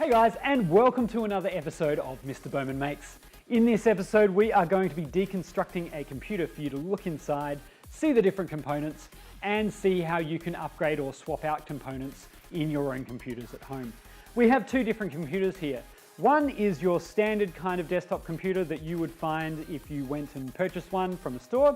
Hey guys, and welcome to another episode of Mr Bowman Makes. In this episode, we are going to be deconstructing a computer for you to look inside, see the different components, and see how you can upgrade or swap out components in your own computers at home. We have two different computers here. One is your standard kind of desktop computer that you would find if you went and purchased one from a store.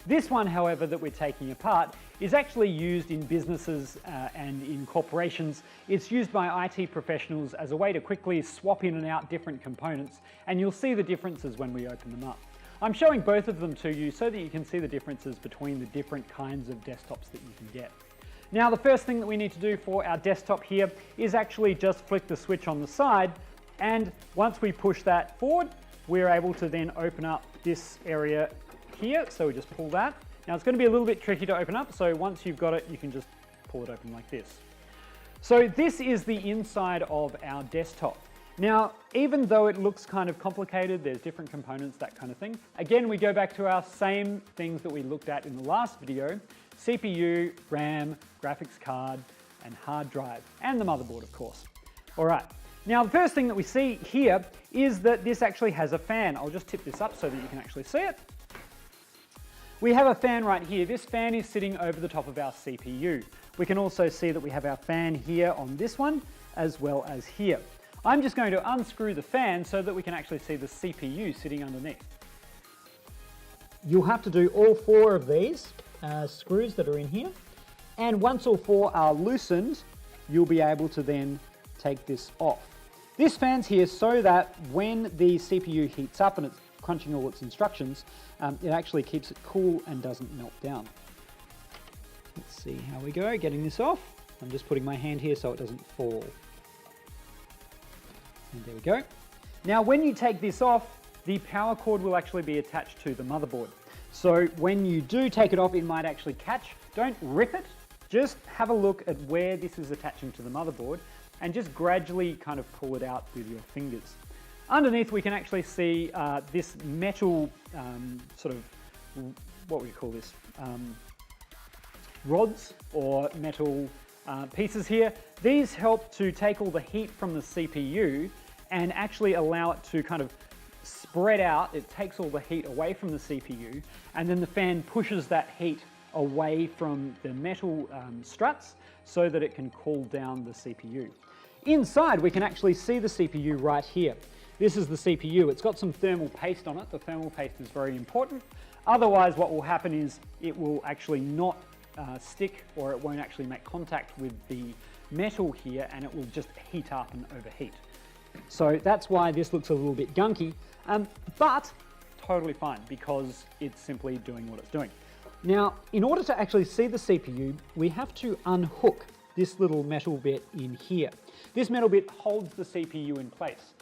This one, however, that we're taking apart is actually used in businesses and in corporations. It's used by IT professionals as a way to quickly swap in and out different components, and you'll see the differences when we open them up. I'm showing both of them to you so that you can see the differences between the different kinds of desktops that you can get. Now, the first thing that we need to do for our desktop here is actually just flick the switch on the side, and once we push that forward, we're able to then open up this area here. So we just pull that. Now it's going to be a little bit tricky to open up, so once you've got it, you can just pull it open like this. So this is the inside of our desktop. Now, even though it looks kind of complicated, there's different components, that kind of thing. Again, we go back to our same things that we looked at in the last video: CPU, RAM, graphics card, and hard drive, and the motherboard, of course. All right. Now, the first thing that we see here is that this actually has a fan. I'll just tip this up so that you can actually see it. We have a fan right here. This fan is sitting over the top of our CPU. We can also see that we have our fan here on this one, as well as here. I'm just going to unscrew the fan so that we can actually see the CPU sitting underneath. You'll have to do all four of these screws that are in here. And once all four are loosened, you'll be able to then take this off. This fan's here so that when the CPU heats up and it's crunching all its instructions, it actually keeps it cool and doesn't melt down. Let's see how we go getting this off. I'm just putting my hand here so it doesn't fall. And there we go. Now, when you take this off, the power cord will actually be attached to the motherboard. So when you do take it off, it might actually catch. Don't rip it. Just have a look at where this is attaching to the motherboard and just gradually kind of pull it out with your fingers. Underneath, we can actually see this metal sort of, what would you call this? Rods or metal pieces here. These help to take all the heat from the CPU and actually allow it to kind of spread out. It takes all the heat away from the CPU, and then the fan pushes that heat away from the metal struts so that it can cool down the CPU. Inside, we can actually see the CPU right here. This is the CPU. It's got some thermal paste on it. The thermal paste is very important. Otherwise, what will happen is it will actually not stick, or it won't actually make contact with the metal here, and it will just heat up and overheat. So that's why this looks a little bit gunky, but totally fine because it's simply doing what it's doing. Now, in order to actually see the CPU, we have to unhook this little metal bit in here. This metal bit holds the CPU in place.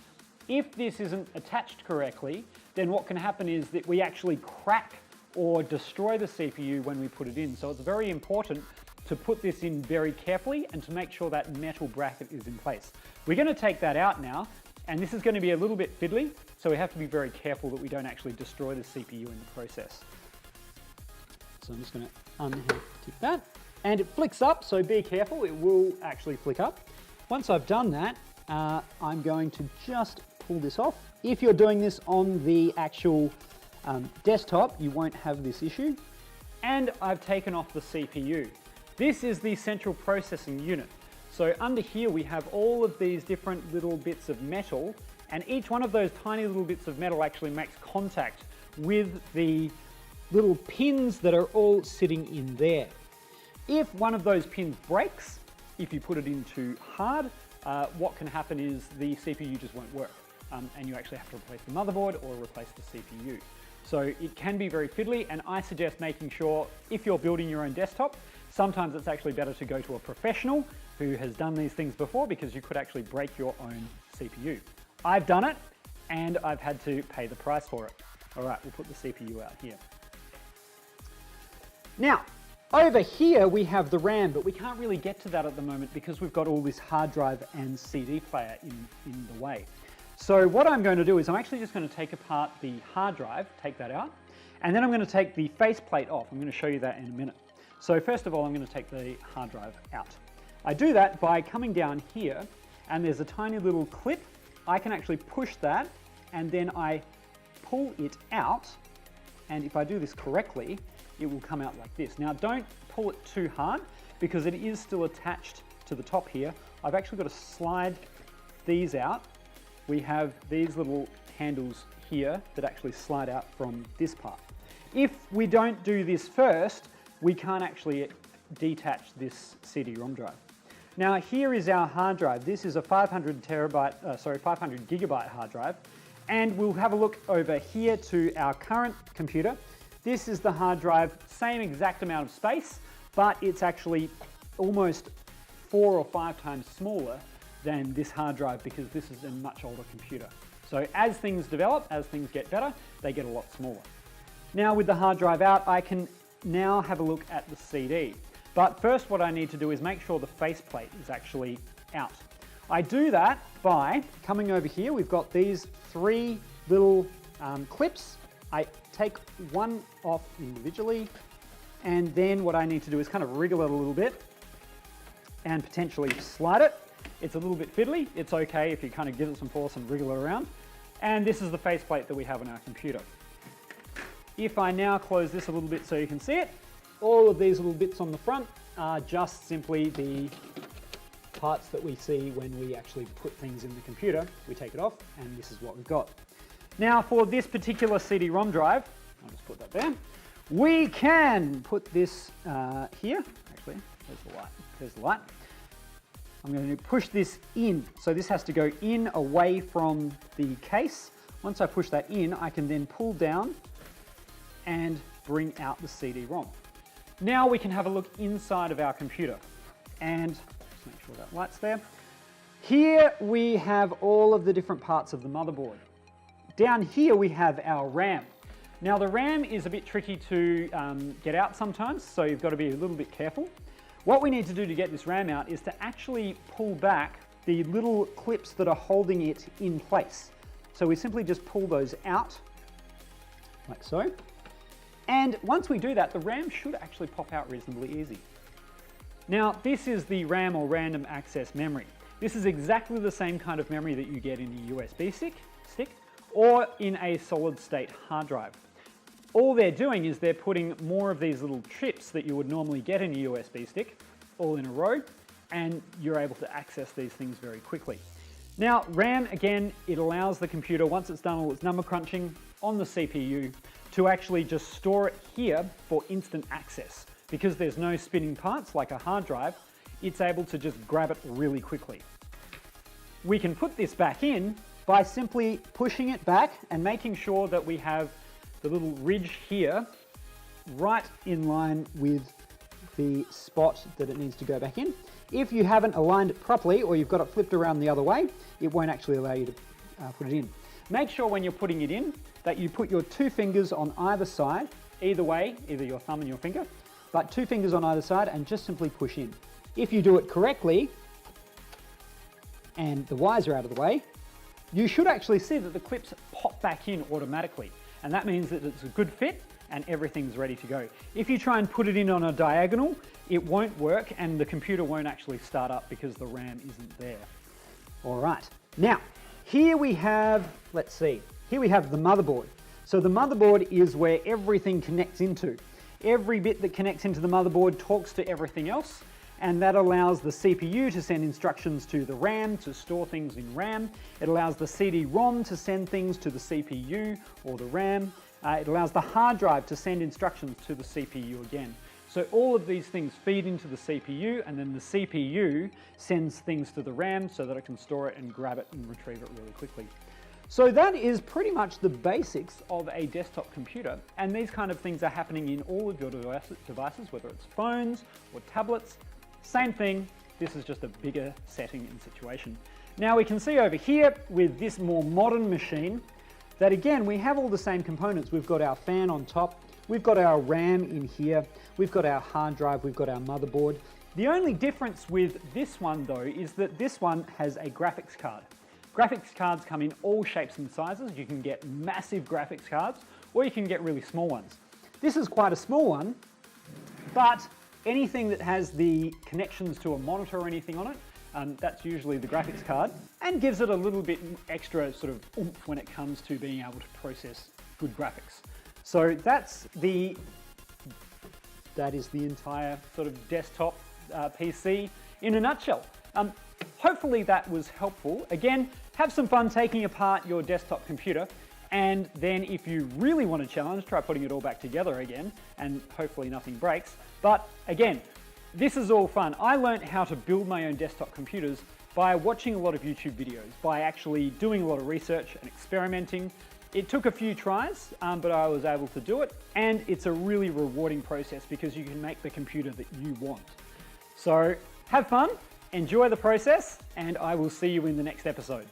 If this isn't attached correctly, then what can happen is that we actually crack or destroy the CPU when we put it in. So it's very important to put this in very carefully and to make sure that metal bracket is in place. We're going to take that out now, and this is going to be a little bit fiddly, so we have to be very careful that we don't actually destroy the CPU in the process. So I'm just going to untip that. And it flicks up, so be careful, it will actually flick up. Once I've done that, I'm going to just pull this off. If you're doing this on the actual desktop, you won't have this issue. And I've taken off the CPU. This is the central processing unit. So under here we have all of these different little bits of metal, and each one of those tiny little bits of metal actually makes contact with the little pins that are all sitting in there. If one of those pins breaks, if you put it in too hard, what can happen is the CPU just won't work, and you actually have to replace the motherboard or replace the CPU. So it can be very fiddly, and I suggest making sure, if you're building your own desktop, sometimes it's actually better to go to a professional who has done these things before, because you could actually break your own CPU. I've done it, and I've had to pay the price for it. All right, we'll put the CPU out here. Now, over here we have the RAM, but we can't really get to that at the moment because we've got all this hard drive and CD player in the way. So what I'm going to do is I'm actually just going to take apart the hard drive, take that out, and then I'm going to take the faceplate off. I'm going to show you that in a minute. So first of all, I'm going to take the hard drive out. I do that by coming down here and there's a tiny little clip. I can actually push that, and then I pull it out, and if I do this correctly, it will come out like this. Now don't pull it too hard because it is still attached to the top here. I've actually got to slide these out. We have these little handles here that actually slide out from this part. If we don't do this first, we can't actually detach this CD-ROM drive. Now here is our hard drive. This is a 500 gigabyte hard drive, and we'll have a look over here to our current computer. This is the hard drive, same exact amount of space, but it's actually almost 4 or 5 times smaller than this hard drive because this is a much older computer. So as things develop, as things get better, they get a lot smaller. Now with the hard drive out, I can now have a look at the CD. But first what I need to do is make sure the faceplate is actually out. I do that by coming over here. We've got these 3 little clips. I take one off individually, and then what I need to do is kind of wriggle it a little bit and potentially slide it. It's a little bit fiddly. It's okay if you kind of give it some force and wriggle it around. And this is the faceplate that we have on our computer. If I now close this a little bit so you can see it, all of these little bits on the front are just simply the parts that we see when we actually put things in the computer. We take it off, and this is what we've got. Now for this particular CD-ROM drive, I'll just put that there, we can put this here. Actually, there's the light. There's the light. I'm going to push this in. So this has to go in away from the case. Once I push that in, I can then pull down and bring out the CD-ROM. Now we can have a look inside of our computer, and just make sure that light's there. Here we have all of the different parts of the motherboard. Down here we have our RAM. Now the RAM is a bit tricky to get out sometimes, so you've got to be a little bit careful. What we need to do to get this RAM out is to actually pull back the little clips that are holding it in place. So we simply just pull those out, like so. And once we do that, the RAM should actually pop out reasonably easy. Now, this is the RAM, or random access memory. This is exactly the same kind of memory that you get in a USB stick or in a solid state hard drive. All they're doing is they're putting more of these little chips that you would normally get in a USB stick all in a row, and you're able to access these things very quickly. Now, RAM, again, it allows the computer, once it's done all its number crunching on the CPU, to actually just store it here for instant access. Because there's no spinning parts like a hard drive, it's able to just grab it really quickly. We can put this back in by simply pushing it back and making sure that we have the little ridge here right in line with the spot that it needs to go back in. If you haven't aligned it properly, or you've got it flipped around the other way, it won't actually allow you to put it in. Make sure when you're putting it in that you put your 2 fingers on either side, either way, either your thumb and your finger, but 2 fingers on either side, and just simply push in. If you do it correctly, and the wires are out of the way, you should actually see that the clips pop back in automatically. And that means that it's a good fit and everything's ready to go. If you try and put it in on a diagonal, it won't work and the computer won't actually start up because the RAM isn't there. All right, now here we have, let's see, here we have the motherboard. So the motherboard is where everything connects into. Every bit that connects into the motherboard talks to everything else, and that allows the CPU to send instructions to the RAM to store things in RAM. It allows the CD-ROM to send things to the CPU or the RAM. It allows the hard drive to send instructions to the CPU again. So all of these things feed into the CPU, and then the CPU sends things to the RAM so that it can store it and grab it and retrieve it really quickly. So that is pretty much the basics of a desktop computer, and these kind of things are happening in all of your devices, whether it's phones or tablets. Same thing, this is just a bigger setting and situation. Now we can see over here with this more modern machine that again, we have all the same components. We've got our fan on top, we've got our RAM in here, we've got our hard drive, we've got our motherboard. The only difference with this one though is that this one has a graphics card. Graphics cards come in all shapes and sizes. You can get massive graphics cards or you can get really small ones. This is quite a small one, but anything that has the connections to a monitor or anything on it That's usually the graphics card, and gives it a little bit extra sort of oomph when it comes to being able to process good graphics. So that is the entire sort of desktop PC in a nutshell. Hopefully that was helpful. Again, have some fun taking apart your desktop computer, and then if you really want a challenge, try putting it all back together again, and hopefully nothing breaks. But again, this is all fun. I learned how to build my own desktop computers by watching a lot of YouTube videos, by actually doing a lot of research and experimenting. It took a few tries, but I was able to do it, and it's a really rewarding process because you can make the computer that you want. So have fun, enjoy the process, and I will see you in the next episode.